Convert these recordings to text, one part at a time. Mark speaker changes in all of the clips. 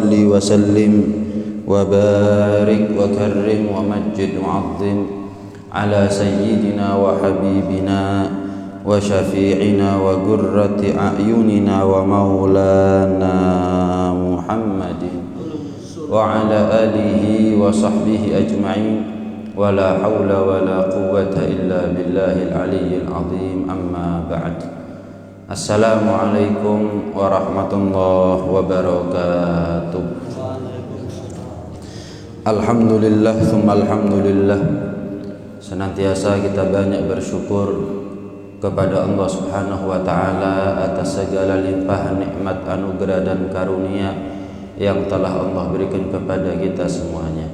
Speaker 1: salli wa sallim wa barik wa karrim wa majid wa azim ala sayyidina wa habibina wa syafi'ina wa gurrati a'yunina wa maulana Muhammadin wa ala alihi wa sahbihi ajma'in wa la hawla wa la quwwata illa billahil aliyyil azim. Amma ba'd. Assalamualaikum warahmatullahi wabarakatuh. Alhamdulillah thumma alhamdulillah. Senantiasa kita banyak bersyukur kepada Allah Subhanahu wa taala atas segala limpahan nikmat, anugerah dan karunia yang telah Allah berikan kepada kita semuanya.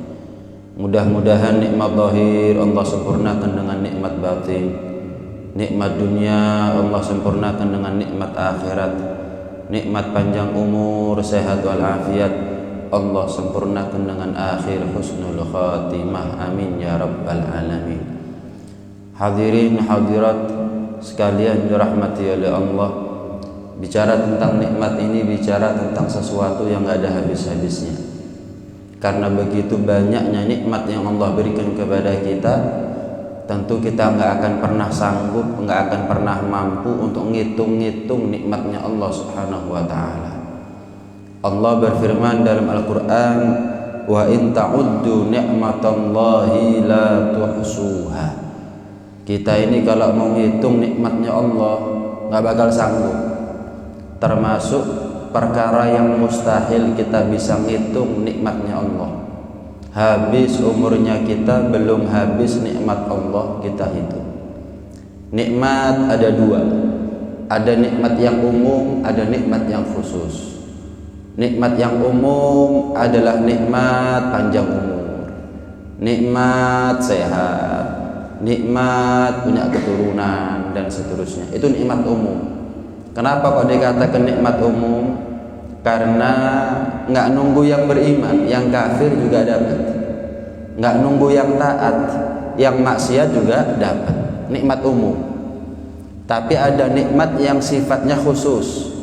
Speaker 1: Mudah-mudahan nikmat zahir Allah sempurnakan dengan nikmat batin. Nikmat dunia Allah sempurnakan dengan nikmat akhirat. Nikmat panjang umur, sehat walafiat Allah sempurnakan dengan akhir husnul khatimah. Amin ya rabbal alamin. Hadirin hadirat sekalian dirahmati oleh Allah, bicara tentang nikmat ini bicara tentang sesuatu yang gak ada habis-habisnya. Karena begitu banyaknya nikmat yang Allah berikan kepada kita, tentu kita nggak akan pernah sanggup, nggak akan pernah mampu untuk ngitung-ngitung nikmatnya Allah Subhanahu wa taala. Allah berfirman dalam Al-Qur'an, "Wa in ta'uddu ni'matallahi la tuhsuha." Kita ini kalau mau ngitung nikmatnya Allah nggak bakal sanggup. Termasuk perkara yang mustahil kita bisa ngitung nikmatnya Allah. Habis umurnya kita belum habis nikmat Allah kita hitung. Nikmat ada dua, ada nikmat yang umum, ada nikmat yang khusus. Nikmat yang umum adalah nikmat panjang umur, nikmat sehat, nikmat punya keturunan dan seterusnya. Itu nikmat umum. Kenapa kok dikatakan nikmat umum? Karena nggak nunggu yang beriman, yang kafir juga dapat. Nggak nunggu yang taat, yang maksiat juga dapat. Nikmat umum. Tapi ada nikmat yang sifatnya khusus.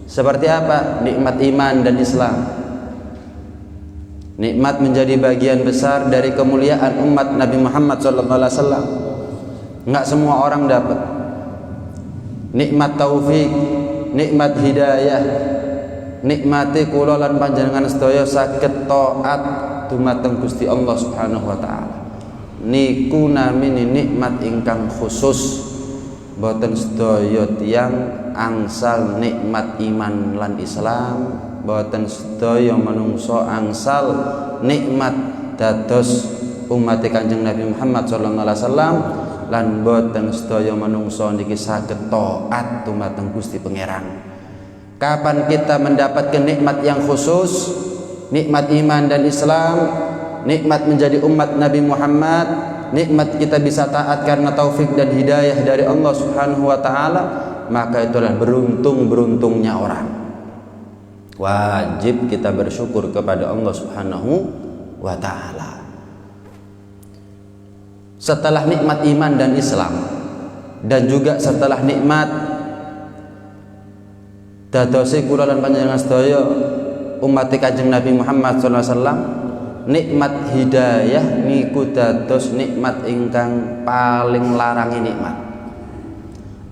Speaker 1: Seperti apa? Nikmat iman dan Islam. Nikmat menjadi bagian besar dari kemuliaan umat Nabi Muhammad SAW. Nggak semua orang dapat. Nikmat taufik, nikmat hidayah, nikmati kula lan panjenengan sedaya saged taat dumateng Gusti Allah Subhanahu wa taala. Niku namine nikmat ingkang khusus. Boten sedaya tiyang angsal nikmat iman lan Islam, boten sedaya manungsa angsal nikmat dados umat Kanjeng Nabi Muhammad sallallahu alaihi wasallam, lan boten sedaya manungsa niki saged taat dumateng Gusti Pangeran. Kapan kita mendapatkan nikmat yang khusus, nikmat iman dan Islam, nikmat menjadi umat Nabi Muhammad, nikmat kita bisa taat karena taufik dan hidayah dari Allah Subhanahu wa taala, maka itulah beruntung-beruntungnya orang. Wajib kita bersyukur kepada Allah Subhanahu wa taala. Setelah nikmat iman dan Islam, dan juga setelah nikmat dadosi kula lan panjenengan sedaya umat Kanjeng Nabi Muhammad sallallahu alaihi wasallam, nikmat hidayah niku dados nikmat ingkang paling larangi nikmat.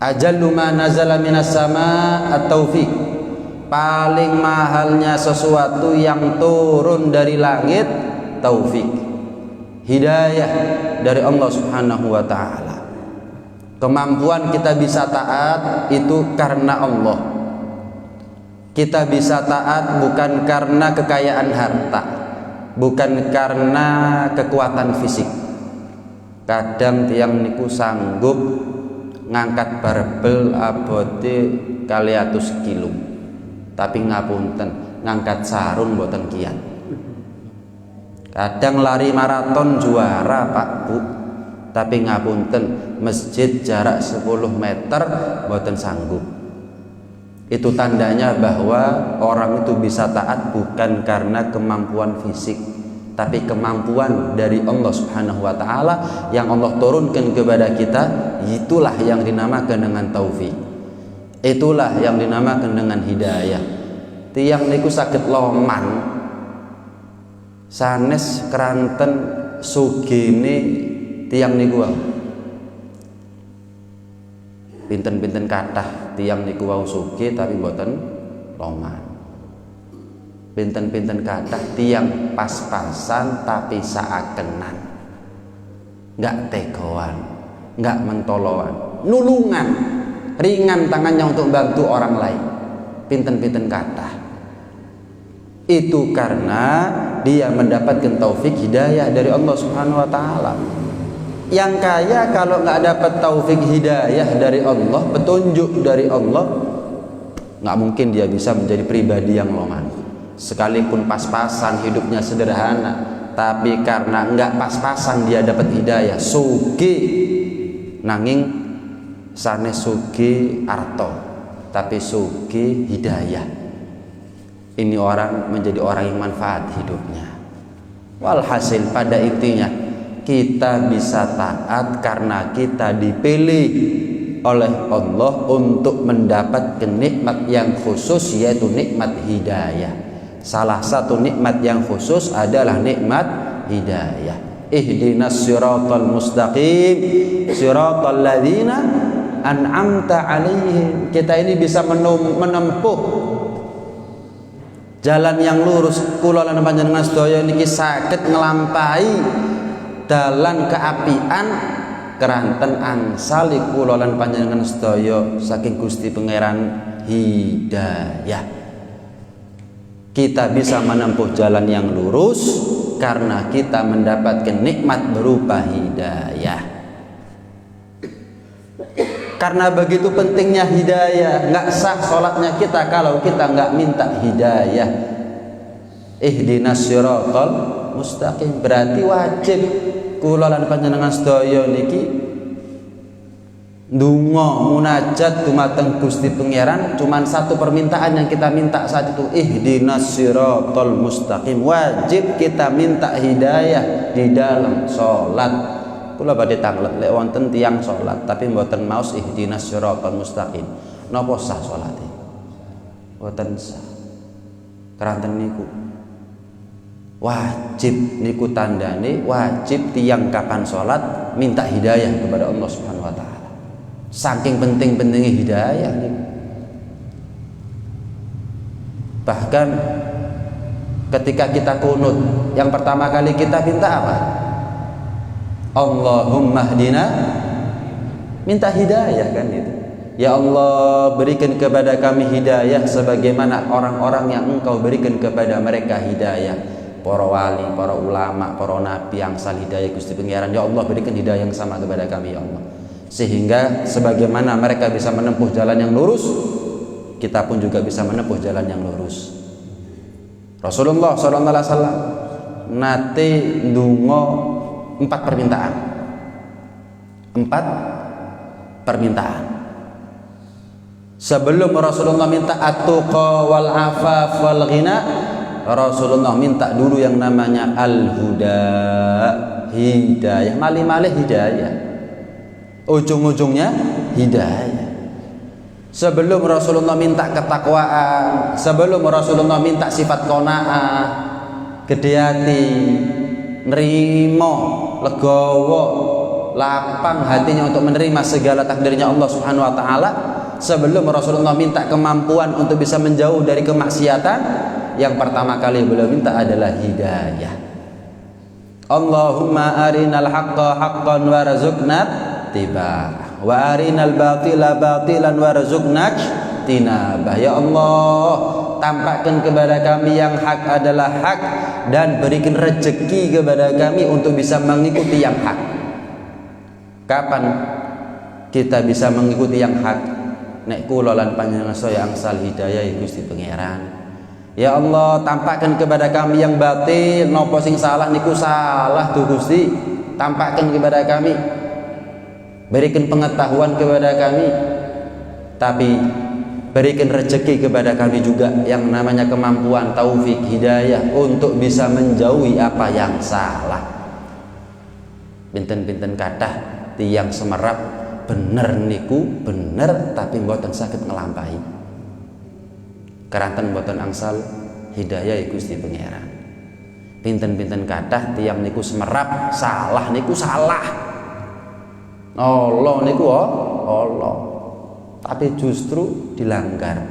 Speaker 1: Ajallu ma nazala minas sama at-taufiq. Paling mahalnya sesuatu yang turun dari langit, taufik, hidayah dari Allah Subhanahu wa taala. Kemampuan kita bisa taat itu karena Allah. Kita bisa taat bukan karena kekayaan harta, bukan karena kekuatan fisik. Kadang tiang niku sanggup ngangkat barbel abote 200 kilo, tapi ngapunten ngangkat sarung mboten kiat. Kadang lari maraton juara Pak Bu, tapi ngapunten masjid jarak 10 meter mboten sanggup. Itu tandanya bahwa orang itu bisa taat bukan karena kemampuan fisik, tapi kemampuan dari Allah Subhanahu wa taala yang Allah turunkan kepada kita. Itulah yang dinamakan dengan taufik. Itulah yang dinamakan dengan hidayah. Tiang niku saged loman sanes keranten sugene tiyang niku wau. Pinten-pinten kathah tiyang niku wau sugih tapi mboten loman. Pinten-pinten kathah tiyang pas-pasan tapi saakenan. Enggak tegoan, enggak mentoloan, nulungan, ringan tangannya untuk bantu orang lain. Pinten-pinten kathah. Itu karena dia mendapatkan taufik hidayah dari Allah Subhanahu wa taala. Yang kaya kalau nggak dapat taufik hidayah dari Allah, petunjuk dari Allah, nggak mungkin dia bisa menjadi pribadi yang loman. Sekalipun pas-pasan hidupnya sederhana, tapi karena nggak pas-pasan dia dapat hidayah, sugi nanging sanes sugi arto, tapi sugi hidayah. Ini orang menjadi orang yang manfaat hidupnya. Walhasil pada intinya kita bisa taat karena kita dipilih oleh Allah untuk mendapatkan nikmat yang khusus, yaitu nikmat hidayah. Salah satu nikmat yang khusus adalah nikmat hidayah. Ihdinas siratal mustaqim, siratal ladzina an'amta alaihim. Kita ini bisa menempuh jalan yang lurus. Kula lan panjenengan sedaya niki saged nglampahi dalan keapian keranten angsal kula lan panjenengan sedaya saking Gusti Pangeran hidayah. Kita bisa menempuh jalan yang lurus karena kita mendapatkan nikmat berupa hidayah. Karena begitu pentingnya hidayah, nggak sah sholatnya kita kalau kita nggak minta hidayah. Ihdinas siratal mustaqim, berarti wajib kula lan panjenengan sedaya niki ndonga munajat dumateng Gusti Pangeran. Cuman satu permintaan yang kita minta saat itu, ihdinas siratal mustaqim. Wajib kita minta hidayah di dalam sholat. Kula badhe tanglet lek wonten tiyang salat tapi mboten maos ihdinas siratal mustaqim, napa sah salate? Mboten sah. Keranten niku wajib niku tandane wajib tiyang kapan salat minta hidayah kepada Allah Subhanahu wa taala. Saking penting-pentingnya hidayah niku. Bahkan ketika kita kunut, yang pertama kali kita minta apa? Allahumma hdina, minta hidayah kan itu. Ya Allah, berikan kepada kami hidayah sebagaimana orang-orang yang Engkau berikan kepada mereka hidayah. Para wali, para ulama, para nabi yang sal hidayah Gusti Pangeran. Ya Allah, berikan hidayah yang sama kepada kami ya Allah. Sehingga sebagaimana mereka bisa menempuh jalan yang lurus, kita pun juga bisa menempuh jalan yang lurus. Rasulullah sallallahu alaihi wasallam nate ndonga 4 permintaan. 4 permintaan. Sebelum Rasulullah minta at-tuqa wal afaf wal ghina, Rasulullah minta dulu yang namanya al-huda, hidayah, malih-malih hidayah. Ujung-ujungnya hidayah. Sebelum Rasulullah minta ketakwaan, sebelum Rasulullah minta sifat qanaah, gede hati, nerimo, legowo, lapang hatinya untuk menerima segala takdirnya Allah Subhanahu wa taala. Sebelum Rasulullah minta kemampuan untuk bisa menjauh dari kemaksiatan, yang pertama kali beliau minta adalah hidayah. Allahumma arinal haqqa haqqan warzuqna ittiba'ah wa arinal batila batilan warzuqna tinabah. Ya Allah, tampakkan kepada kami yang hak adalah hak dan berikan rezeki kepada kami untuk bisa mengikuti yang hak. Kapan kita bisa mengikuti yang hak? Nek kula lan panjenengan saya angsal hidayah Gusti Pangeran. Ya Allah, tampakkan kepada kami yang batil, nopo sing salah niku salah tuh Gusti. Tampakkan kepada kami. Berikan pengetahuan kepada kami. Tapi berikan rezeki kepada kami juga yang namanya kemampuan, taufik, hidayah untuk bisa menjauhi apa yang salah. Pinten-pinten kathah tiyang semerap bener niku bener tapi mboten saged nglampahi. Keranten mboten angsal hidayah Gusti Pangeran. Pinten-pinten kathah tiyang niku semerap, salah niku salah. Allah niku Allah. Tapi justru dilanggar.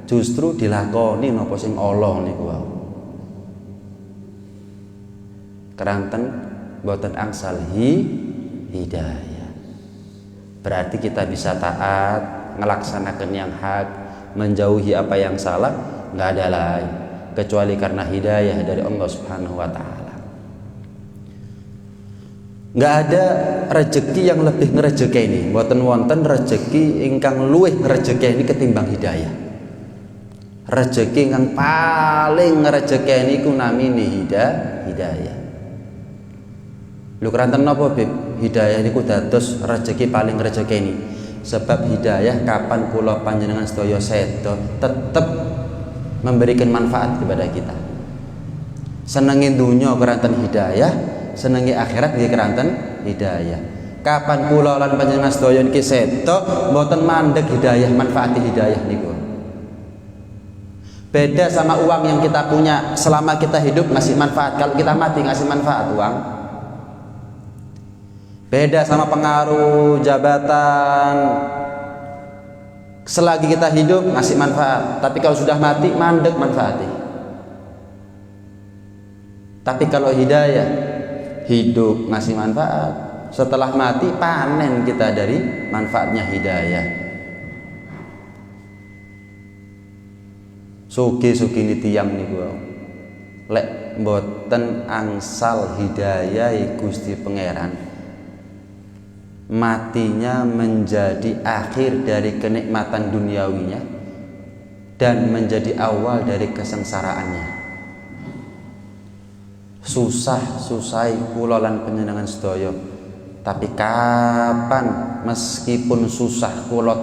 Speaker 1: Justru dilakoni napa sing Allah niku wae. Keranten boten angsal hidayah. Berarti kita bisa taat, melaksanakan yang hak, menjauhi apa yang salah, nggak ada lain kecuali karena hidayah dari Allah Subhanahu wa taala. Nggak ada rezeki yang lebih ngerejekeni, boten wonten rezeki ingkang luwih ngerejekeni ketimbang hidayah. Rezeki yang paling ngerejekeni ku namine hidayah. Lho keranten napa Bib? Hidayah niku dados rezeki paling ngrejekeni. Sebab hidayah kapan kula panjenengan sedaya seda tetep memberikan manfaat kepada kita. Senengi dunya keranten hidayah, senengi akhirat nggih keranten hidayah. Kapan kula lan panjenengan sedaya niki seda mboten mandeg hidayah, manfaati hidayah niku. Beda sama uang yang kita punya selama kita hidup ngasih manfaat, kalau kita mati ngasih manfaat uang. Beda sama pengaruh jabatan, selagi kita hidup ngasih manfaat, tapi kalau sudah mati mandek manfaatnya. Tapi kalau hidayah, hidup ngasih manfaat, setelah mati panen kita dari manfaatnya hidayah. Sugi-sugi ni tiyang niku lek mboten angsal hidayah Gusti Pangeran, matinya menjadi akhir dari kenikmatan duniawinya dan menjadi awal dari kesengsaraannya. Susah-susah kula lan panjenengan sedaya, tapi kapan meskipun susah kula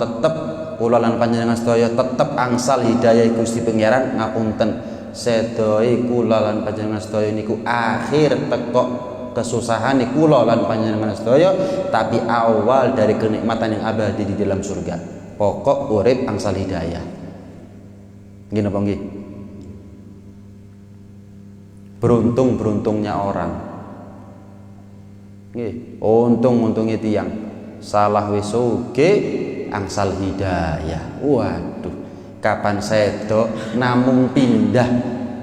Speaker 1: lan panjenengan sedaya tetep angsal hidayah Gusti Pangeran, ngapunten sedaya kula lan panjenengan sedaya niku akhir teko kesusahan kula lan panjenengan sedaya, tapi awal dari kenikmatan yang abadi di dalam surga. Pokok urip angsal hidayah. Nggih napa nggih? Beruntung-beruntungnya orang. Nggih, untung-untungnya tiyang salah wis sugih angsal hidayah. Waduh, kapan sedo namung pindah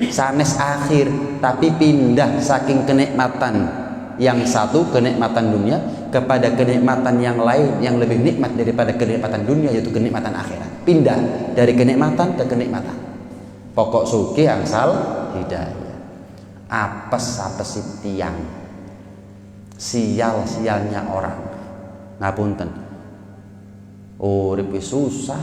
Speaker 1: sanes akhir, tapi pindah saking kenikmatan yang satu, kenikmatan dunia, kepada kenikmatan yang lain yang lebih nikmat daripada kenikmatan dunia, yaitu kenikmatan akhirat. Pindah dari kenikmatan ke kenikmatan. Pokok suki angsal hidayah. Apes tiang, sial-sialnya orang. Ngapunten, urip susah,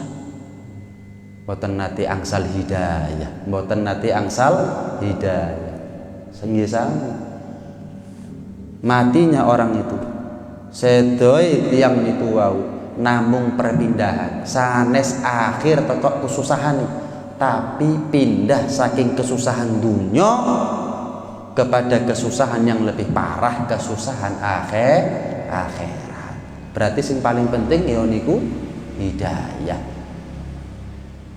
Speaker 1: mboten nate angsal hidayah, mboten nate angsal hidayah. Senggesang matinya orang itu sedoi tiang itu wau namung perpindahan sanes akhir tekok kesusahan, tapi pindah saking kesusahan dunia kepada kesusahan yang lebih parah, kesusahan akhirat. Berarti sing paling penting ya niku hidayah.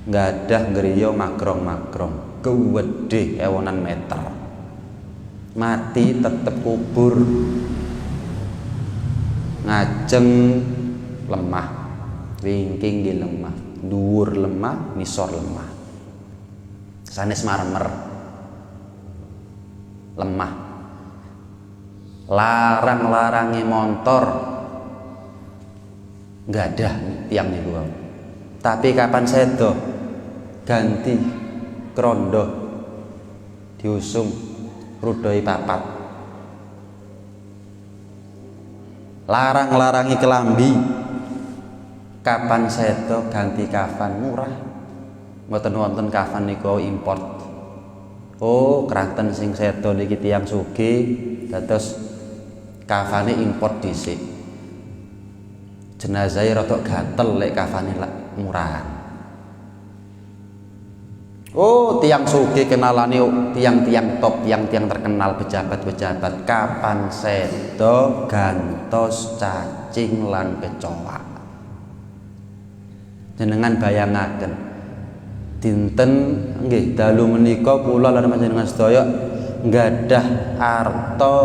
Speaker 1: Nggak ada ngeriyo makrong-makrong gede ewonan meter, mati tetep kubur, ngajeng lemah, wingking di lemah, dhuwur lemah, nisor lemah, sanes marmer lemah, larang-larangi montor nggak ada tiang niku. Tapi kapan sedo ganti krondo diusung rudoi papat, larang-larangi kelambi, kapan sedo ganti kafan murah, mboten wonten kafan niku import. Oh keranten sing sedo niki tiyang sugih dados kafane import dhisik, jenazah rada gatel lek kafane murahan. Oh tiang sugih kenalane tiang-tiang top, tiang-tiang terkenal, pejabat-pejabat, kapan sedo gantos cacing lan kecoa. Jenengan bayangaken dinten nggih dalu menika kula lan panjenengan sedaya nggadah arta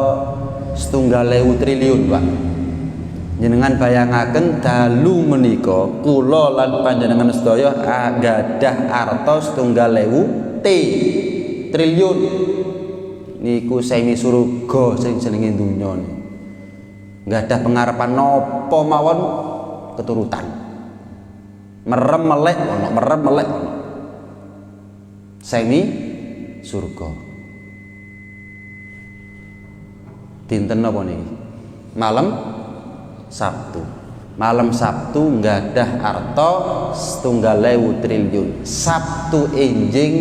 Speaker 1: 1.000 triliun, Pak. Jenengan bayangaken dalu menika kula lan panjenengan sedaya nggadah arta 1.000 triliun. Niku semi surga sing jenenge donya niku. Nggadah pengarepan napa mawon keturutan. Merem melek ono, merem melek ono. Semi surga. Dinten napa niki? Malam Sabtu. Malam Sabtu nggadah arta 1.000 triliun. Sabtu enjing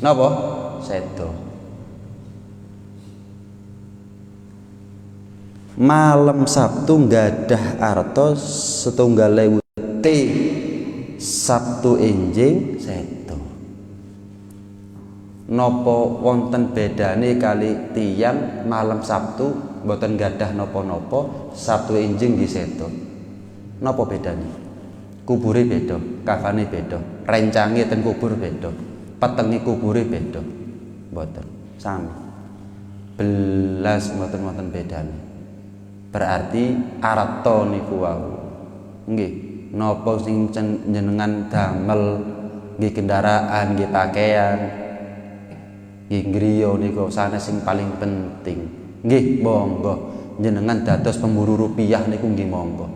Speaker 1: napa? Sedo. Malam Sabtu nggadah arta 1.000 T. Sabtu enjing sedo. Napa wonten bedane kali tiyang malam Sabtu mboten nggadah napa-napa, Sabtu enjing nggih sedo. Napa bedane? Kubure beda, kafane beda, rencange ten kubur beda, petenge kubure beda. Mboten sami. Belas mboten bedane. Berarti arta niku wau nggih napa sing jenengan damel nggih kendaraan nggih pakaian nggih griya niku sanes sing paling penting nggih monggo jenengan dados pemburu rupiah niku nggih monggo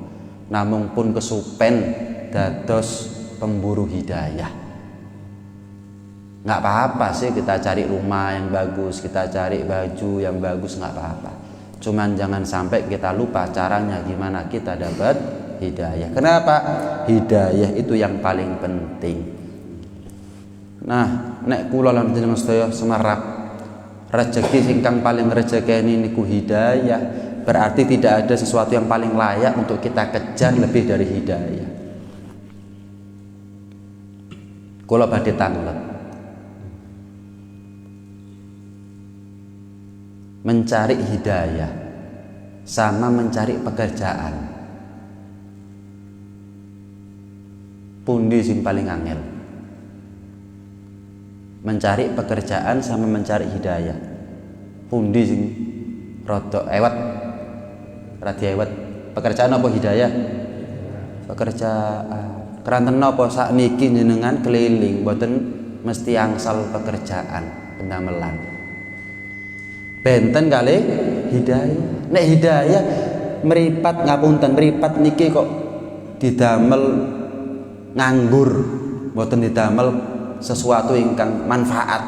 Speaker 1: namung pun kesupen dados pemburu hidayah. Nggak apa-apa sih kita cari rumah yang bagus, kita cari baju yang bagus, nggak apa-apa. Cuman jangan sampai kita lupa caranya gimana kita dapat hidayah. Kenapa? Hidayah itu yang paling penting. Nah, nek kula lan jenengan sedaya semerap rezeki singkang paling rezekeni niku hidayah, berarti tidak ada sesuatu yang paling layak untuk kita kejar lebih dari hidayah. Kula badhe tanglet. Mencari hidayah sama mencari pekerjaan, pundi sing paling angel? Mencari pekerjaan sama mencari hidayah, pundi sing rada ewet? Rada ewet. Pekerjaan apa hidayah? Pekerjaan. Keranten napa sakniki jenengan keliling mboten mesti angsal pekerjaan pendamelan. Benten kali hidayah. Nek hidayah meripat ngapunten meripat niki kok didamel nganggur, mboten didamel sesuatu ingkang manfaat.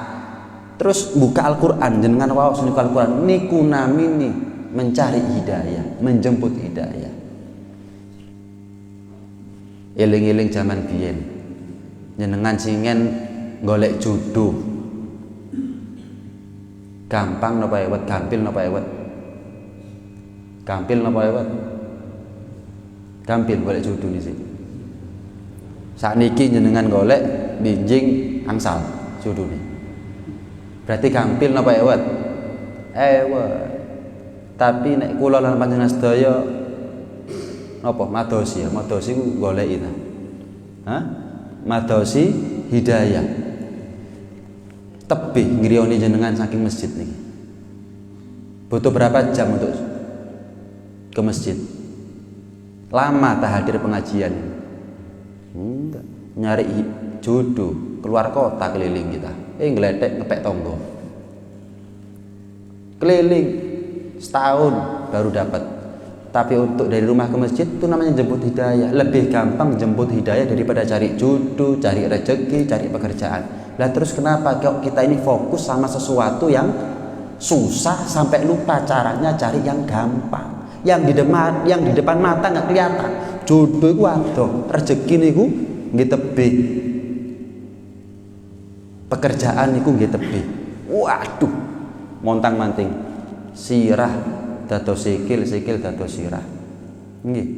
Speaker 1: Terus buka Al-Qur'an jenengan waos niku Al-Qur'an niku namine mencari hidayah, menjemput hidayah. Eling-eling zaman biyen. Jenengan singen golek jodoh. Gampang napa ewet, gampil napa ewet? Gampil napa ewet? Gampil golek jodoh niki. Sakniki jenengan golek binjing angsal jodone. Berarti gampil napa ewet? Ewet. Tapi nek kula lan panjenengan sedaya napa madosi ya, madosi ku goleki ta. Hah? Madosi hidayah. Tebih ngriyoni jenengan saking masjid niki. Butuh berapa jam untuk ke masjid? Lama tak hadir pengajian? Enggak. Nyari jodoh keluar kota keliling kita. Ngeletek ngepek tonggo. Keliling setahun baru dapat. Tapi untuk dari rumah ke masjid itu namanya jemput hidayah. Lebih gampang jemput hidayah daripada cari jodoh, cari rezeki, cari pekerjaan. Lah terus kenapa kok kita ini fokus sama sesuatu yang susah sampai lupa caranya cari yang gampang, yang di depan mata nggak kelihatan. Jodoh itu adoh, rezeki niku nggih tebih, pekerjaan niku nggih tebih. Waduh, montang manting, sirah dados sikil, sikil dados sirah. Nggih,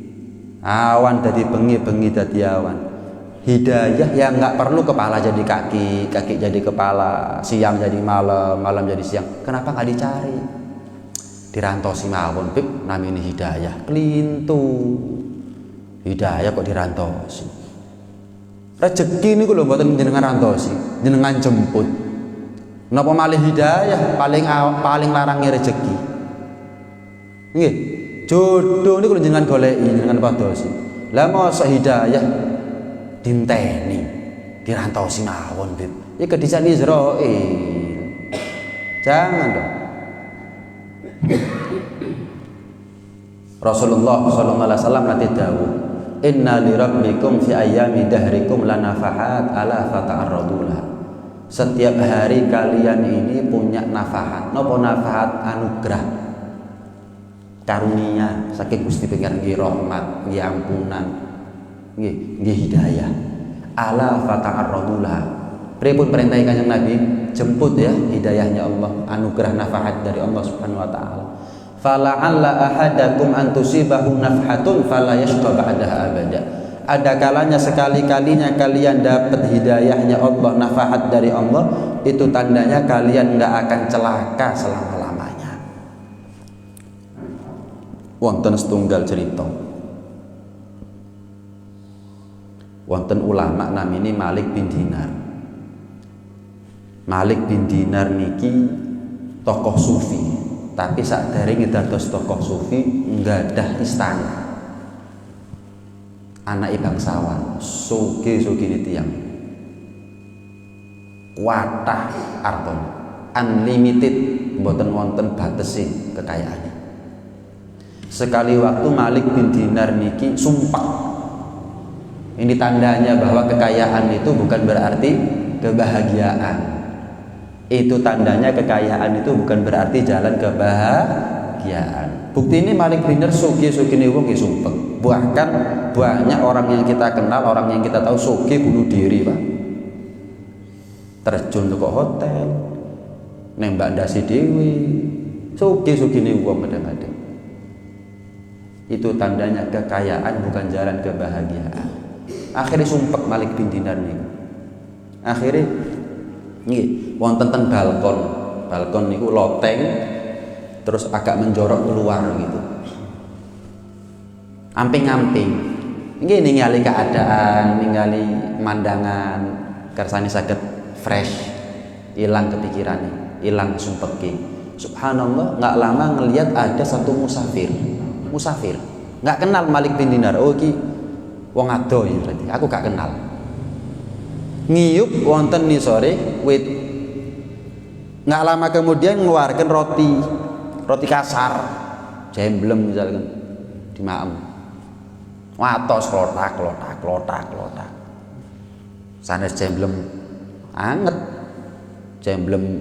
Speaker 1: awan dadi bengi, bengi dadi awan. Hidayah yang nggak perlu kepala jadi kaki, kaki jadi kepala, siang jadi malam, malam jadi siang. Kenapa nggak dicari? Dirantosi mawon, pip, namanya hidayah. Kelintu. Hidayah kok dirantosi. Rezeki ini kalau buatan jenengan rantosi, jenengan jemput. Napa malih hidayah paling larangi rezeki. Nggih. Jodoh niku jenengan goleki, jenengan padosi. Lah mosok hidayah dinteni, dirantosi mawon, Bib. Iki kedhisan Israil. Jangan dong. Rasulullah sallallahu alaihi wasallam nanti dawuh, "Inna li rabbikum fi ayyami dahrikum lanafahat ala fata'arradulah." Setiap hari kalian ini punya nafahat. Napa nafahat? Anugerah, karunia saking Gusti Pangeran, nggih rahmat, nggih ampunan, nggih hidayah. Ala fata'arradulah. Pripun perintah Kanjeng Nabi? Jemput ya hidayahnya Allah, anugerah nafahat dari Allah Subhanahu wa taala. Fala'alla ahadakum an tusibahu nafhatun fala yashqa ba'daha abada. Ada kalanya sekali-kalinya kalian dapat hidayahnya Allah, nafahat dari Allah, itu tandanya kalian enggak akan celaka selama-lamanya. Wonten setunggal cerita. Wonten ulama namine Malik bin Dinar. Malik bin Dinar niki tokoh sufi, tapi sakderenge dados tokoh sufi nggadah istana. Anak bangsawan, sugih-sugih tiyang. Kuatah arton, unlimited, mboten wonten batese kekayaane. Sekali waktu Malik bin Dinar niki sumpah. Ini tandanya bahwa kekayaan itu bukan berarti kebahagiaan. Itu tandanya kekayaan itu bukan berarti jalan kebahagiaan. Bukti ini Malik bin Dinar sugih-sugih wong nggih sumpek. Bahkan banyak orang yang kita kenal, orang yang kita tahu sugih bunuh diri, Pak. Terjun ke hotel, nembak ndase dhewe. Sugih-sugih wong kadang-kadang. Itu tandanya kekayaan bukan jalan kebahagiaan. Akhirnya sumpek Malik bin Dinar niku. Akhirnya nggih wonten teng balkon. Balkon niku loteng terus agak menjorok keluar gitu. Amping-amping. Nggih ningali keadaan, ningali pemandangan, kersane saged fresh, hilang kepikirannya, hilang sumpeke. Subhanallah, nggak lama ngelihat ada satu musafir, nggak kenal Malik bin Dinar. Oh iki wong ado ya berarti. Aku gak kenal. Ngiyup wonten nisore wit. Nggak lama kemudian ngeluarkan roti kasar, jemblem misalkan di maem. Watos klotak. Sanes jemblem anget, jemblem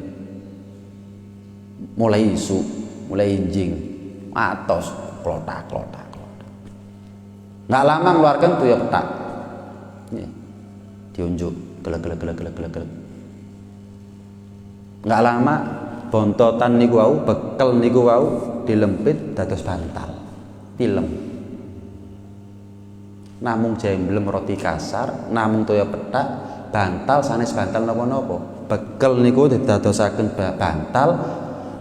Speaker 1: mulai isu, mulai injing, watos klotak. Nggak lama mengeluarkan tuyul petak, diunjuk, gelek. Nggak lama bontotan niku wau, bekel niku wau dilempit dados bantal, tilem. Namung jemblem roti kasar, namung tuyul petak, bantal sanes bantal napa-napa. Bekel niku didadosaken bantal,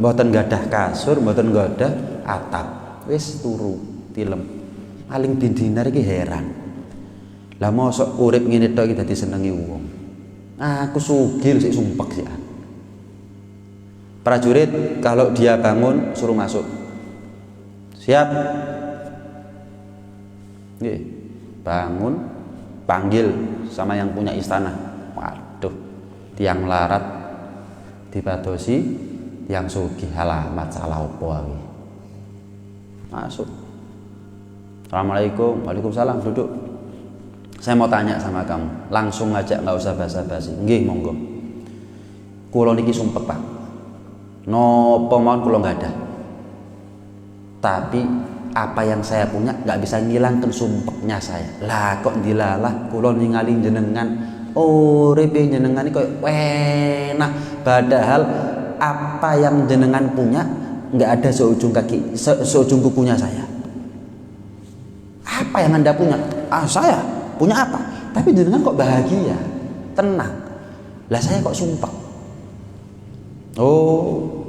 Speaker 1: mboten gadah kasur, mboten gadah atap. Wis turu, tilem. Malik bin Dinar iki heran. Lah mosok urip ngene tok iki dadi senengi wong. Aku sugih sik sumpek sik. Prajurit kalau dia bangun suruh masuk. Siap. Nggih. Bangun, panggil sama yang punya istana. Waduh, tiang larat dipadosi, tiang sugih alamat salah opo iki. Masuk. Assalamualaikum. Waalaikumsalam. Duduk. Saya mau tanya sama kamu. Langsung aja, nggak usah basa-basi. Nggih, monggo. Kulo niki sumpek, Pak. Nopo mawon kulo nggak ada. Tapi apa yang saya punya nggak bisa ngilangkan sumpeknya saya. Lah kok dilalah kulo ningali jenengan. Oh, repe jenengan iki koyo enak. Padahal apa yang jenengan punya nggak ada seujung kaki, seujung kukunya saya. Apa yang Anda punya? Saya punya apa? Tapi jenengan kok bahagia, tenang. Lah saya kok sumpah. Oh,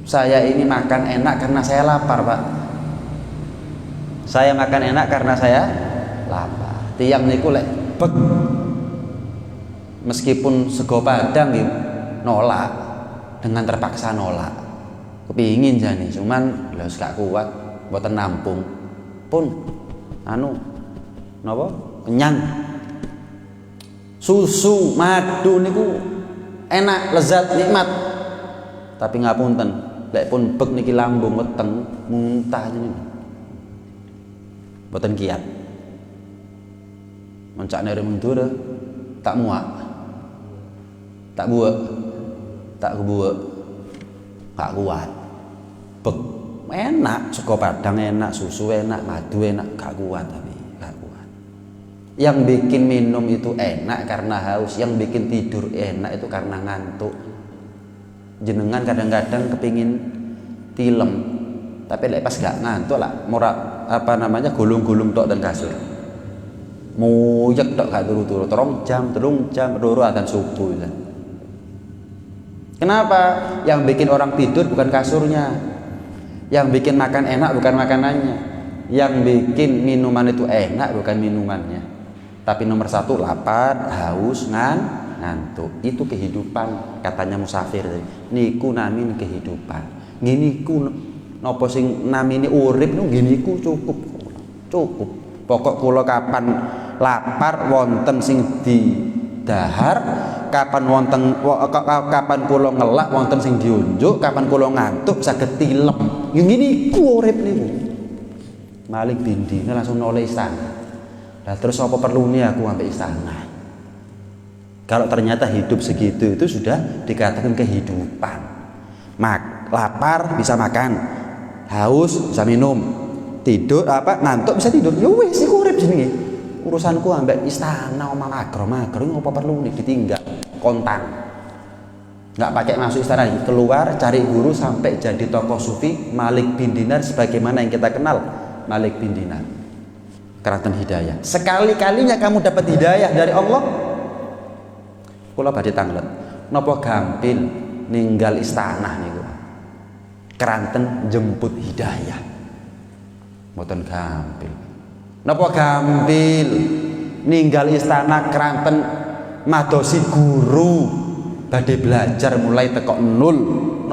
Speaker 1: saya ini makan enak karena saya lapar, Pak. Saya makan enak karena saya lapar. Tiang niku lek beg. Meskipun sego padang nggih nolak, dengan terpaksa nolak. Kepingin jane, cuman lha gak kuat, mboten nampung. Pun napa? Kenyang. Susu, madu niku enak, lezat, nikmat. Tapi ngapunten, lek pun bek niki lambung weteng, muntah jenenge. Mboten kiat. Mencakne mundur tak muak. Tak buek. Tak kebuek. Gak kuat. Bek enak, sego padang enak, susu enak, madu enak, gak kuat tapi gak kuat. Yang bikin minum itu enak karena haus, yang bikin tidur enak itu karena ngantuk. Jenengan kadang-kadang kepingin tilem, tapi lek pas gak ngantuk lah, mora gulung-gulung tok dan kasur. Muyek tok gak turu-turu, 3 jam, 2 adzan subuh. Kenapa? Yang bikin orang tidur bukan kasurnya, yang bikin makan enak bukan makanannya, yang bikin minuman itu enak bukan minumannya, tapi nomor 1 lapar, haus, ngantuk. Itu kehidupan katanya musafir. Niku namine kehidupan. Nginiku napa sing namine urip niku nginiku cukup. Pokok kula kapan lapar wonten sing didahar, kapan kula ngelak wonten sing diunjuk, kapan kula ngantuk saged tilem. Nginiku urip niku. Malik bin Dinar langsung noleh istana. Lah terus apa perlune aku sampai istana? Kalau ternyata hidup segitu itu sudah dikatakan kehidupan. Lapar bisa makan, haus bisa minum, tidur ngantuk bisa tidur. Ya wis iku urip jenenge. Urusanku ambek istana omah magro ngopo perlu nih ditinggal kontan. Enggak pakai masuk istana, keluar cari guru sampai jadi tokoh sufi Malik bin Dinar sebagaimana yang kita kenal Malik bin Dinar. Keranten hidayah. Sekali-kalinya kamu dapat hidayah dari Allah. Kula badhe tanglet. Napa gampil ninggal istana niku? Keranten jemput hidayah. Mboten gampil. Napa gampil ninggal istana keranten madosi guru badhe belajar mulai teko nol.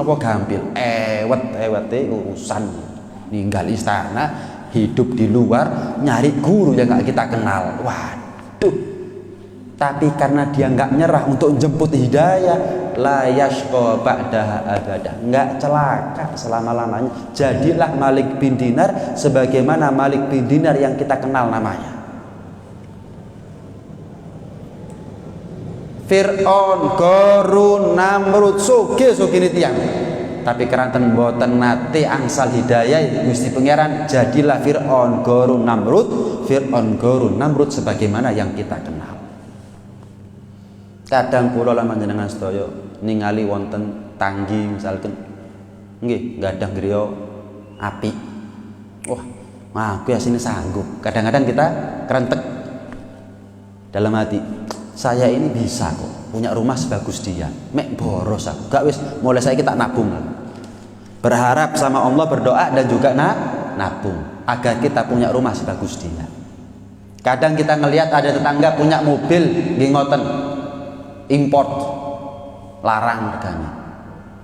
Speaker 1: Napa gampil? Ewet-ewete urusan ninggal istana, hidup di luar, nyari guru yang gak kita kenal. Waduh. Tapi karena dia nggak nyerah untuk jemput hidayah, la yashqa ba'daha abadah, nggak celaka selama-lamanya. Jadilah Malik bin Dinar sebagaimana Malik bin Dinar yang kita kenal namanya. Fir'aun, Qarun, Namrud, sugih-sugih tiyang. Tapi keranten boten nate angsal hidayah Gusti Pangeran, jadilah Fir'aun, Qarun, Namrud sebagaimana yang kita kenal. Kadang kula lan panjenengan sedaya ningali wonten tanggi misalkan nggih gadang griya api. Wah, aku asine sanggup. Kadang-kadang kita kerentek dalam hati. Saya ini bisa kok punya rumah sebagus dia. Mek boros aku. Gak wis mulai saya kita nabung. Berharap sama Allah, berdoa dan juga nabung agar kita punya rumah sebagus dia. Kadang kita ngelihat ada tetangga punya mobil nggih ngoten. Import larang harganya.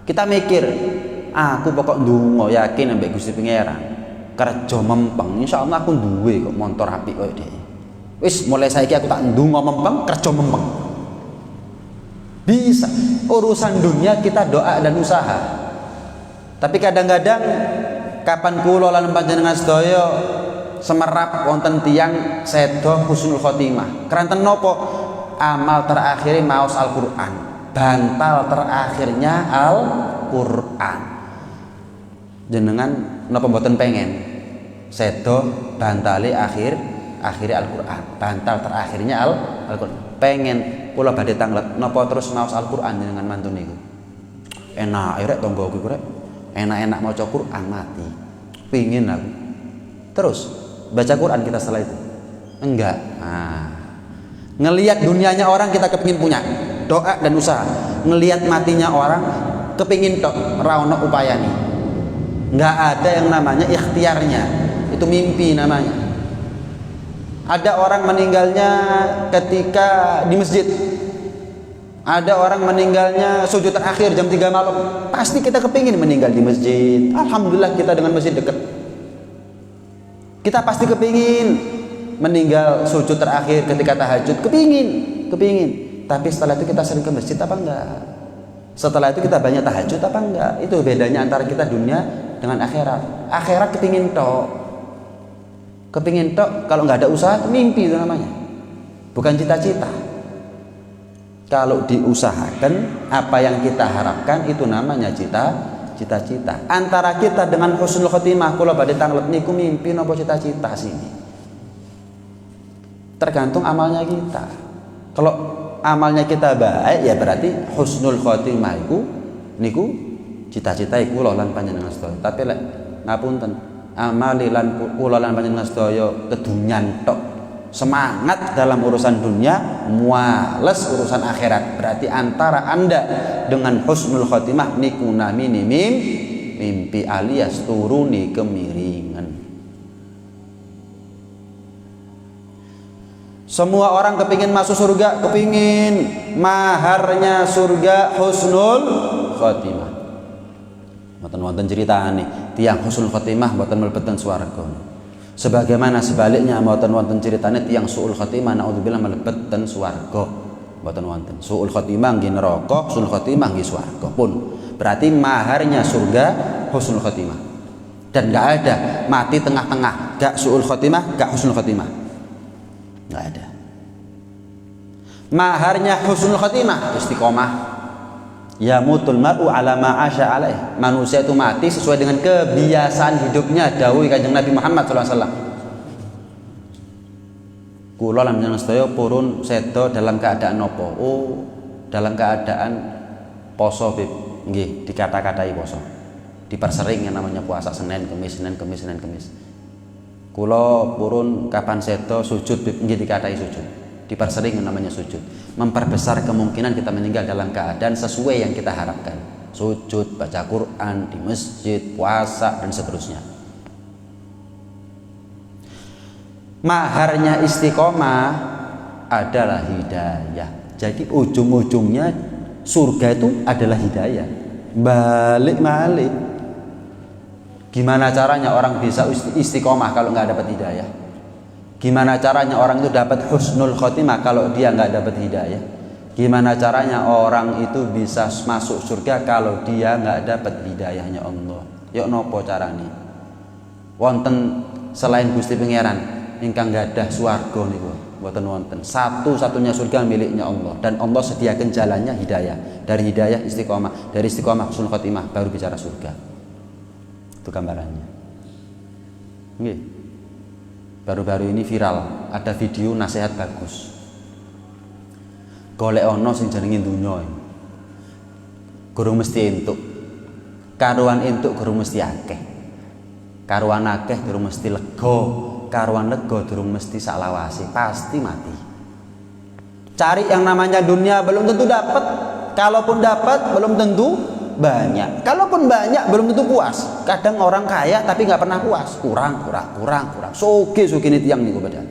Speaker 1: Kita mikir, aku pokok ndonga yakin ambek Gusti Pangeran. Kerja mempeng, insyaallah aku duwe kok motor apik koyo dhewe. Wis mulai saiki aku tak ndonga mempeng, kerja mempeng. Bisa. Urusan dunia kita doa dan usaha. Tapi kadang-kadang kapan kula lan panjenengan sedaya semerap wonten tiyang sedo husnul khotimah. Keranten napa? Amal terakhirnya maos Al-Quran, bantal terakhirnya Al-Quran. Jenengan napa mboten pengen sedo bantale akhirnya Al-Quran, bantal terakhirnya Al-Quran. Pengen kula badhe tanglet napa terus maos Al-Quran jenengan mantun niku. Enak rek tanggoku rek. Enak-enak maca Quran mati. Pingin aku. Terus baca Quran kita setelah itu. Enggak. Ngelihat dunianya orang kita kepingin punya, doa dan usaha. Ngelihat matinya orang kepingin tok ra ono upayane. Nggak ada yang namanya ikhtiarnya, itu mimpi namanya. Ada orang meninggalnya ketika di masjid, Ada orang meninggalnya sujud terakhir jam 3 malam, pasti kita kepingin meninggal di masjid. Alhamdulillah kita dengan masjid dekat. Kita pasti kepingin meninggal sujud terakhir ketika tahajud, kepingin. Tapi setelah itu kita sering ke masjid apa enggak? Setelah itu kita banyak tahajud apa enggak? Itu bedanya antara kita dunia dengan akhirat. Akhirat kepingin tok, kalau nggak ada usaha mimpi itu namanya, bukan cita-cita. Kalau diusahakan apa yang kita harapkan itu namanya cita-cita. Antara kita dengan husnul khotimah, kula badhe tanglet niku mimpi napa cita-cita sini. Tergantung amalnya kita. Kalau amalnya kita baik ya berarti husnul khotimah iku niku cita-cita iku kula lan panjenengan sedaya. Tapi lek ngapunten, amali lan kula lan panjenengan sedaya kedunyan tok, semangat dalam urusan dunia, muales urusan akhirat. Berarti antara Anda dengan husnul khotimah niku namine mimpi alias turuni kemiringan. Semua orang kepingin masuk surga, kepingin maharnya surga husnul khotimah. Mboten wonten ceritane tiyang husnul khotimah mboten mlebeten swarga. Sebagaimana sebaliknya mboten wonten ceritane tiyang suul khotimah naudzubillah mlebeten swarga. Mboten wonten. Suul khotimah nggih neraka, husnul khotimah nggih swarga pun. Berarti maharnya surga husnul khotimah. Dan enggak ada mati tengah-tengah, gak suul khotimah, gak husnul khotimah. Enggak ada. Maharnya husnul khotimah istiqomah. Ya mutul mar'u ala ma asya alaih. Manusia itu mati sesuai dengan kebiasaan hidupnya, dawuh Kanjeng Nabi Muhammad sallallahu alaihi wasallam. Kula lan panjenengan sedaya purun sedo dalam keadaan nopo? Oh, dalam keadaan poso, Bib. Nggih, dikata-katai poso. Dipersering yang namanya puasa Senin, Kamis. Kula purun kapan sedo sujud, Bib. Nggih dikatai sujud. Dipersering yang namanya sujud. Memperbesar kemungkinan kita meninggal dalam keadaan sesuai yang kita harapkan. Sujud, baca Quran di masjid, puasa dan seterusnya. Maharnya istiqomah adalah hidayah. Jadi ujung-ujungnya surga itu adalah hidayah. Balik. Gimana caranya orang bisa istiqomah kalau nggak dapat hidayah? Gimana caranya orang itu dapat husnul khotimah kalau dia nggak dapat hidayah? Gimana caranya orang itu bisa masuk surga kalau dia nggak dapat hidayahnya Allah? Yuk nopo carane? Wonten selain Gusti Pangeran ingkang gadah swarga niku mboten wonten. Satu-satunya surga miliknya Allah dan Allah sediakan jalannya hidayah. Dari hidayah istiqomah, dari istiqomah husnul khotimah baru bicara surga. Itu gambarannya. Nggih. Baru-baru ini viral ada video nasihat bagus. Golek ono sing jenenge donya. Gurung mesti entuk. Karuan entuk gurung mesti akeh. Karuan akeh durung mesti lega. Karuan lega durung mesti salawase, pasti mati. Cari yang namanya dunia belum tentu dapat. Kalaupun dapat belum tentu banyak. Kalaupun banyak belum tentu puas. Kadang orang kaya tapi nggak pernah puas. Kurang. Soge ini tiang niku padahal.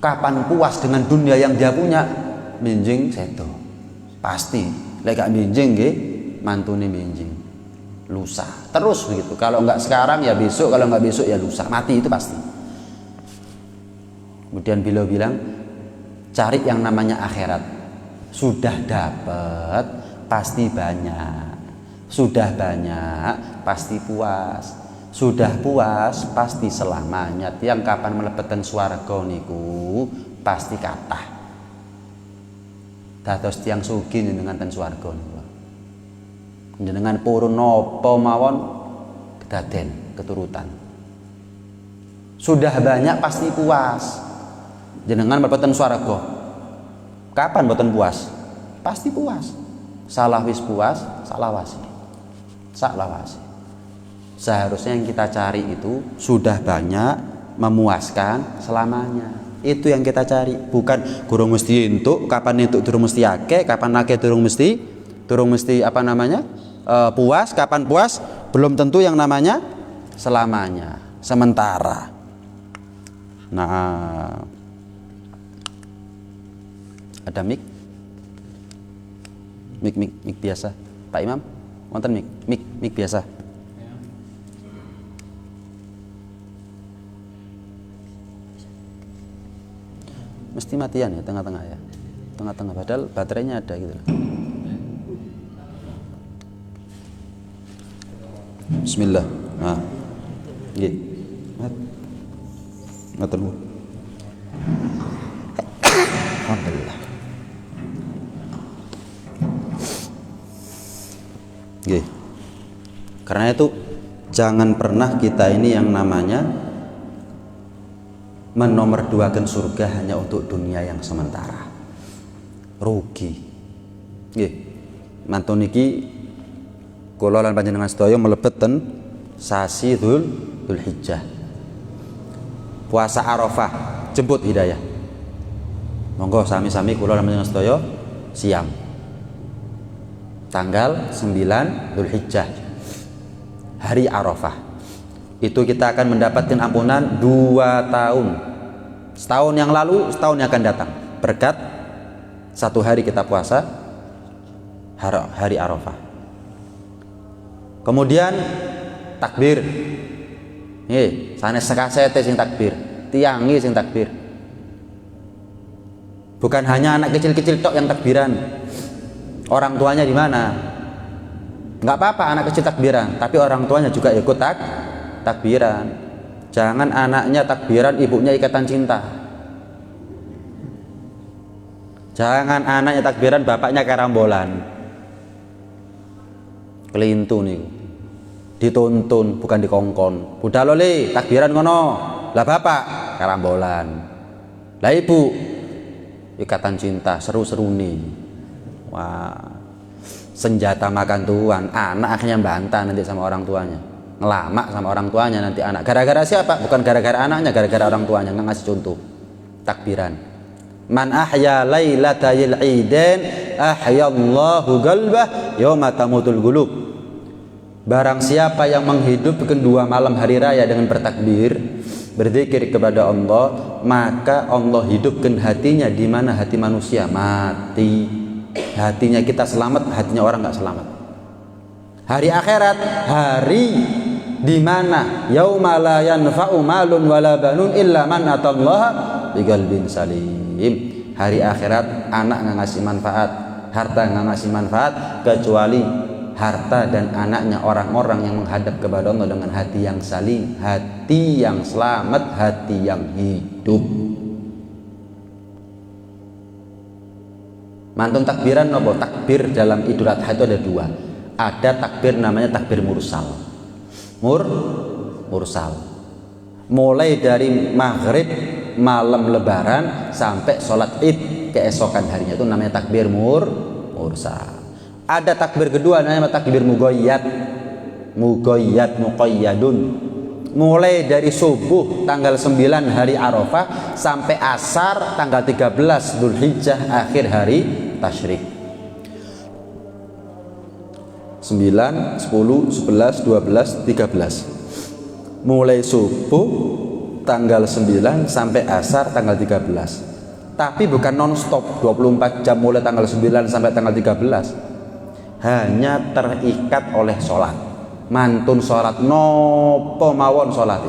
Speaker 1: Kapan puas dengan dunia yang dia punya? Minjing sedo. Pasti. Lek gak minjing nggih, mantune minjing. Lusa. Terus begitu. Kalau nggak sekarang ya besok, kalau nggak besok ya lusa. Mati itu pasti. Kemudian beliau bilang, cari yang namanya akhirat. Sudah dapat pasti banyak. Sudah banyak pasti puas. Sudah puas pasti selamanya. Tiang kapan mlebeten swarga niku pasti kathah. Dados tiang sugih jenengan ten swarga niku. Jenengan purun napa mawon kedaden keturutan. Sudah banyak pasti puas. Jenengan mlebeten swarga. Kapan boten puas? Pasti puas. Salah wis puas, salawasi. Seharusnya yang kita cari itu sudah banyak, memuaskan selamanya. Itu yang kita cari, bukan gurung mesti entuk, kapan entuk durung mesti akeh, kapan akeh durung mesti apa namanya? Puas, kapan puas belum tentu yang namanya selamanya, sementara. Nah, Ada mic? Mic biasa. Pak Imam, wonten mic biasa. Mesti matian ya tengah-tengah ya. Tengah-tengah padahal baterainya ada gitu loh. Bismillah. Nah. Nggih. Ngoten. Alhamdulillah. Nggih. Karena itu jangan pernah kita ini yang namanya menomorduakan surga hanya untuk dunia yang sementara. Rugi. Nggih. Mantun niki kula lan panjenengan sedaya mlebet ten sasi Dzulhijjah. Puasa Arafah, jemput hidayah. Monggo sami-sami kula lan panjenengan sedaya siam. Tanggal 9 Dzulhijjah. Hari Arafah. Itu kita akan mendapatkan ampunan 2 tahun. Setahun yang lalu, setahun yang akan datang. Berkat 1 hari kita puasa hari Arafah. Kemudian takbir. Nggih, sanes sekasete sing takbir, tiangi sing takbir. Bukan hanya anak kecil-kecil tok yang takbiran. Orang tuanya di mana? Enggak apa-apa anak kecil takbiran, tapi orang tuanya juga ikut takbiran. Jangan anaknya takbiran, ibunya ikatan cinta. Jangan anaknya takbiran, bapaknya karambolan. Kelintu nih. Dituntun bukan dikongkon. Budal loli takbiran ngono. Lah bapak karambolan. Lah ibu ikatan cinta seru-seru nih. Wah. Senjata makan tuan, anak akhirnya bantah nanti sama orang tuanya. Ngelamak sama orang tuanya nanti anak. Gara-gara siapa? Bukan gara-gara anaknya, gara-gara orang tuanya nggak ngasih contoh. Takbiran. Man ahya lailatayil idain ahyallahu qalbah yauma tamutul qulub. Barang siapa yang menghidupkan 2 malam hari raya dengan bertakbir, berzikir kepada Allah, maka Allah hidupkan hatinya di mana hati manusia mati. Hatinya kita selamat, hatinya orang nggak selamat. Hari akhirat, hari di mana yauma la yanfa'u malun wala banun illa man atallaha biqalbin salim. Hari akhirat anak nggak ngasih manfaat, harta nggak ngasih manfaat kecuali harta dan anaknya orang-orang yang menghadap kepada Allah dengan hati yang salim, hati yang selamat, hati yang hidup. Mantun takbiran nopo? Takbir dalam Idul Adha itu ada 2. Ada takbir namanya takbir mursal. Mursal. Mulai dari maghrib malam lebaran sampai sholat id keesokan harinya itu namanya takbir mursal. Ada takbir kedua namanya takbir muqayyad. Muqayyadun. Mulai dari subuh tanggal 9 hari Arafah sampai asar tanggal 13 Dzulhijjah akhir hari tasyrik. 9, 10, 11, 12, 13. Mulai subuh tanggal 9 sampai asar tanggal 13. Tapi bukan non-stop 24 jam mulai tanggal 9 sampai tanggal 13. Hanya terikat oleh sholat. Mantun sholat nopo mawon sholat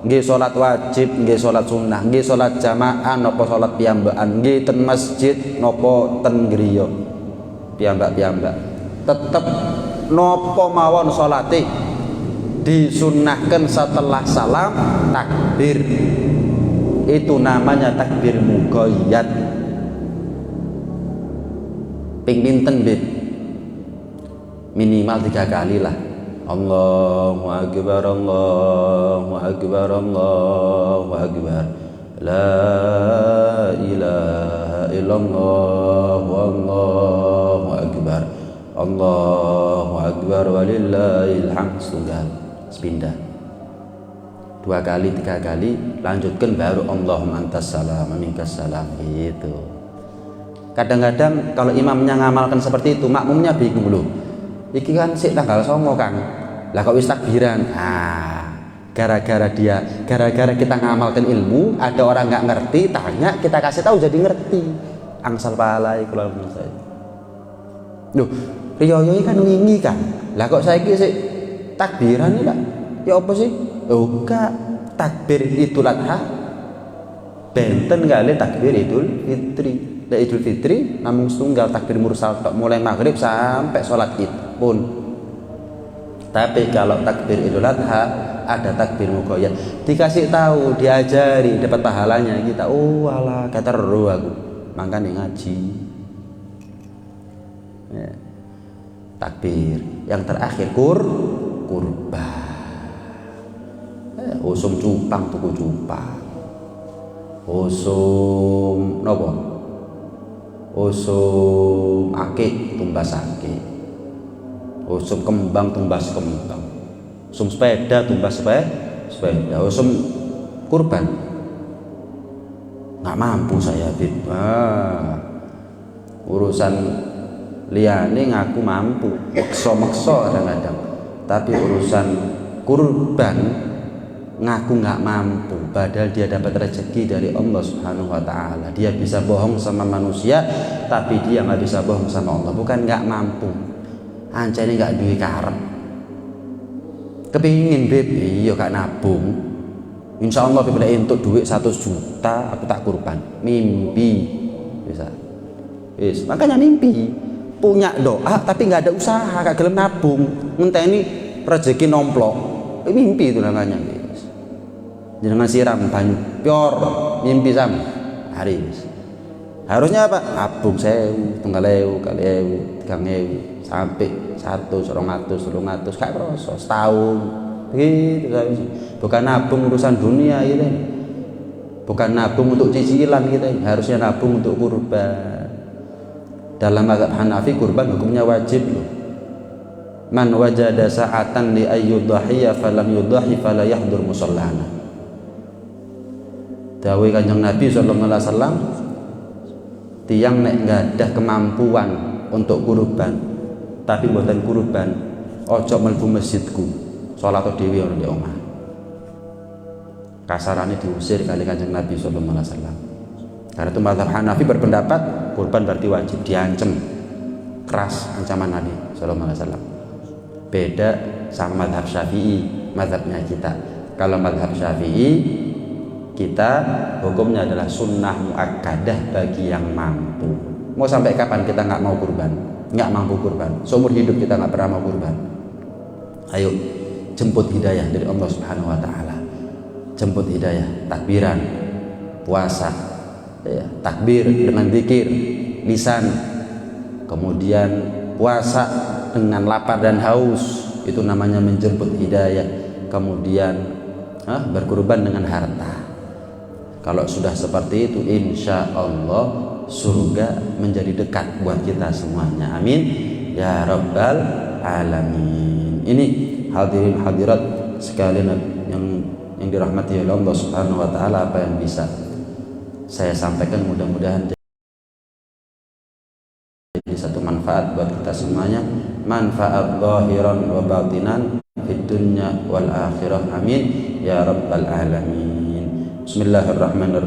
Speaker 1: nggih sholat wajib, nggih sholat sunnah, nggih sholat jamaah nopo sholat piyambakan, nggih ten masjid nopo ten griya piyambak tetep nopo mawon sholate disunnahkan setelah salam takbir. Itu namanya takbir muqayyad. Ping pinten bib? Minimal 3 kali lah. Allahu akbar, Allahu akbar, Allahu akbar. La ilaha illallah, Allahu akbar. Allahu akbar walillahil hamd. Sepindah. 2 kali, 3 kali, lanjutkan baru Allahumma antas salam wa minkas salam gitu. Kadang-kadang kalau imamnya ngamalkan seperti itu, makmumnya bingung loh. Iki kan sik tanggal 9 Kang. Lah kok wis takbiran. Gara-gara kita ngamalkan ilmu, ada orang nggak ngerti, tanya, kita kasih tahu jadi ngerti. angsal pahala iku lho saya. Loh, riyo kan wingi kan. Lah kok saiki sik takbiran iki lah. Ya apa sih? Oh, gak takbir Idul Adha. Benten kali takbir Idul Fitri. Lah Idul Fitri namung setunggal takbir mursal tok mulai maghrib sampai sholat Id pun. Tapi kalau takbir Idul Adha ada takbir mugoyat, dikasih tahu, diajari, dapat pahalanya kita. Oh alah, keteru aku, makanya ngaji. Ya. Takbir yang terakhir kurban. Usum cupang tuku cupang. Usum nopo? Usum akik tumbas akik. Usum kembang tumbas kembang. Usum sepeda tumbas sepeda. Usum kurban. Nggak mampu saya, Bib. Urusan liane ngaku mampu, makso kadang-kadang. Tapi urusan kurban ngaku nggak mampu, padahal dia dapat rezeki dari Allah Subhanahu wa Ta'ala. Dia bisa bohong sama manusia, tapi dia nggak bisa bohong sama Allah. Bukan nggak mampu, ancene nggak duwe karep. Kepingin Beb, iya gak nabung. Insya Allah bila entuk duit 100 juta, aku tak kurban. Mimpi bisa. Yes. Makanya mimpi punya doa tapi nggak ada usaha, gak gelem nabung, ngenteni rezeki nomplok. Mimpi itu namanya. Jangan siram banyu pior, mimpi sama hari. Harusnya apa? Nabung 1000, 2000, 2000, 3000 sampai 100, 200, 300 kayak kroso setahun. Begitu saya. Bukan nabung urusan dunia gitu. Bukan nabung untuk cicilan gitu. Harusnya nabung untuk kurban. Dalam mazhab Hanafi kurban hukumnya wajib loh. Man wajada sa'atan li ayyudhhiya falam yudhhi fala yahdur musallana. Dawuh Kanjeng Nabi sallallahu alaihi wasallam, tiang nek enggak ada kemampuan untuk kurban tapi mboten kurban, ojo mlebu masjidku. Salat dhewe ora ndek omah. Kasarane diusir kali Kanjeng Nabi sallallahu alaihi wasallam. Karena itu mazhab Hanafi berpendapat kurban berarti wajib, diancam keras ancaman Nabi sallallahu alaihi wasallam. Beda sama mazhab Syafi'i, mazhabnya kita. Kalau mazhab Syafi'i kita hukumnya adalah sunnah muakkadah bagi yang mampu. Mau sampai kapan kita nggak mau kurban, nggak mampu kurban? Seumur hidup kita nggak pernah mau kurban. Ayo jemput hidayah dari Allah Subhanahu Wa Taala. Jemput hidayah, takbiran, puasa, ya, takbir dengan zikir, lisan, kemudian puasa dengan lapar dan haus, itu namanya menjemput hidayah. Kemudian berkurban dengan harta. Kalau sudah seperti itu, insya Allah surga menjadi dekat buat kita semuanya. Amin ya rabbal alamin. Ini hadirin hadirat sekalian yang dirahmati oleh Allah Subhanahu Wa Taala, apa yang bisa saya sampaikan mudah-mudahan jadi satu manfaat buat kita semuanya, manfaat zahiran wa batinan fid dunya wal akhirah. Amin ya rabbal alamin. Bismillahirrahmanirrahim.